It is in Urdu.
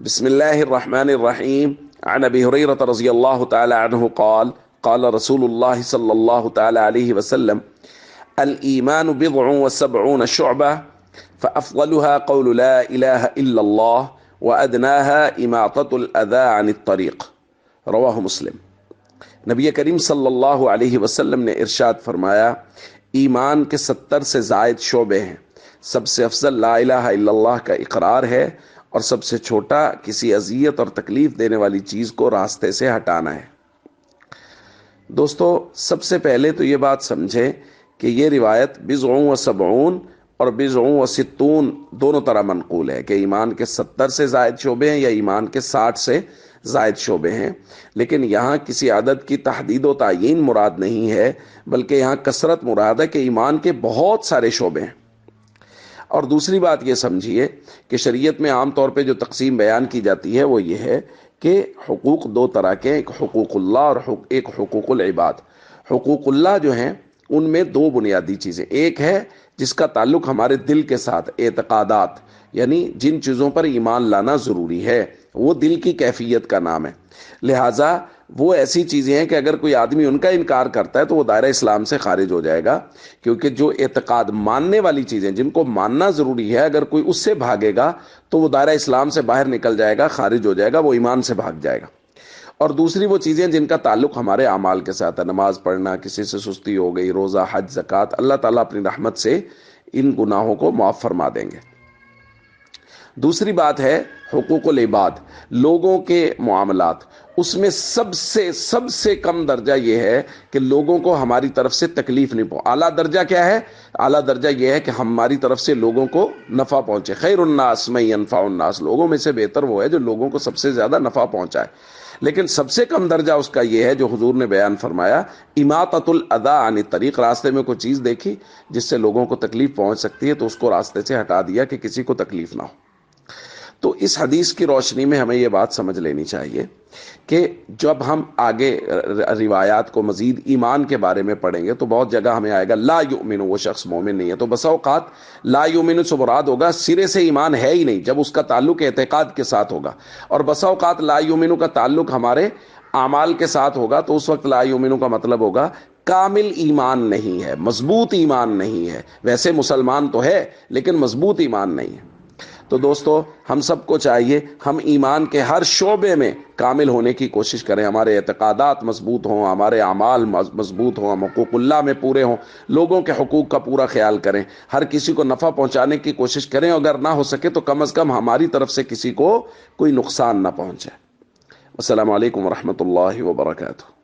بسم الله الرحمن الرحيم. عن أبي هريرة رضي الله تعالى عنه قال قال رسول الله صلى الله تعالى عليه وسلم: الإيمان بضع وسبعون شعبة فأفضلها قول لا إله إلا الله وأدناها إماطة الأذى عن الطريق. رواہ مسلم۔ نبی کریم صلی اللہ علیہ وسلم نے ارشاد فرمایا، ایمان کے 70 سے زائد شعبے ہیں۔ سب سے افضل لا الہ الا اللہ کا اقرار ہے، اور سب سے چھوٹا کسی اذیت اور تکلیف دینے والی چیز کو راستے سے ہٹانا ہے۔ دوستو، سب سے پہلے تو یہ بات سمجھیں کہ یہ روایت بضع و سبعون اور بضع و ستون دونوں طرح منقول ہے کہ ایمان کے 70 سے زائد شعبے ہیں یا ایمان کے 60 سے زائد شعبے ہیں، لیکن یہاں کسی عدد کی تحدید و تعیین مراد نہیں ہے، بلکہ یہاں کثرت مراد ہے کہ ایمان کے بہت سارے شعبے ہیں۔ اور دوسری بات یہ سمجھیے کہ شریعت میں عام طور پہ جو تقسیم بیان کی جاتی ہے وہ یہ ہے کہ حقوق دو طرح کے، ایک حقوق اللہ اور ایک حقوق العباد۔ حقوق اللہ جو ہیں ان میں دو بنیادی چیزیں، ایک ہے جس کا تعلق ہمارے دل کے ساتھ، اعتقادات، یعنی جن چیزوں پر ایمان لانا ضروری ہے، وہ دل کی کیفیت کا نام ہے۔ لہٰذا وہ ایسی چیزیں ہیں کہ اگر کوئی آدمی ان کا انکار کرتا ہے تو وہ دائرہ اسلام سے خارج ہو جائے گا، کیونکہ جو اعتقاد ماننے والی چیزیں جن کو ماننا ضروری ہے، اگر کوئی اس سے بھاگے گا تو وہ دائرہ اسلام سے باہر نکل جائے گا، خارج ہو جائے گا، وہ ایمان سے بھاگ جائے گا۔ اور دوسری وہ چیزیں جن کا تعلق ہمارے اعمال کے ساتھ ہے، نماز پڑھنا، کسی سے سستی ہو گئی، روزہ، حج، زکوٰۃ، اللہ تعالیٰ اپنی رحمت سے ان گناہوں کو معاف فرما دیں گے۔ دوسری بات ہے حقوق العباد، لوگوں کے معاملات۔ اس میں سب سے کم درجہ یہ ہے کہ لوگوں کو ہماری طرف سے تکلیف نہیں پہنچے۔ اعلیٰ درجہ کیا ہے؟ اعلیٰ درجہ یہ ہے کہ ہماری طرف سے لوگوں کو نفع پہنچے۔ خیر الناس من ينفع الناس، لوگوں میں سے بہتر وہ ہے جو لوگوں کو سب سے زیادہ نفع پہنچائے۔ لیکن سب سے کم درجہ اس کا یہ ہے جو حضور نے بیان فرمایا، اماطۃ الاذی عن الطریق، راستے میں کوئی چیز دیکھی جس سے لوگوں کو تکلیف پہنچ سکتی ہے تو اس کو راستے سے ہٹا دیا کہ کسی کو تکلیف نہ ہو۔ تو اس حدیث کی روشنی میں ہمیں یہ بات سمجھ لینی چاہیے کہ جب ہم آگے روایات کو مزید ایمان کے بارے میں پڑھیں گے تو بہت جگہ ہمیں آئے گا لا یؤمن، وہ شخص مومن نہیں ہے، تو بسا اوقات لا یؤمن سے مراد ہوگا سرے سے ایمان ہے ہی نہیں، جب اس کا تعلق اعتقاد کے ساتھ ہوگا، اور بسا اوقات لا یؤمن کا تعلق ہمارے اعمال کے ساتھ ہوگا، تو اس وقت لا یؤمن کا مطلب ہوگا کامل ایمان نہیں ہے، مضبوط ایمان نہیں ہے، ویسے مسلمان تو ہے لیکن مضبوط ایمان نہیں ہے۔ تو دوستو، ہم سب کو چاہیے ہم ایمان کے ہر شعبے میں کامل ہونے کی کوشش کریں، ہمارے اعتقادات مضبوط ہوں، ہمارے اعمال مضبوط ہوں، ہم حقوق اللہ میں پورے ہوں، لوگوں کے حقوق کا پورا خیال کریں، ہر کسی کو نفع پہنچانے کی کوشش کریں، اگر نہ ہو سکے تو کم از کم ہماری طرف سے کسی کو کوئی نقصان نہ پہنچے۔ السلام علیکم ورحمۃ اللہ وبرکاتہ۔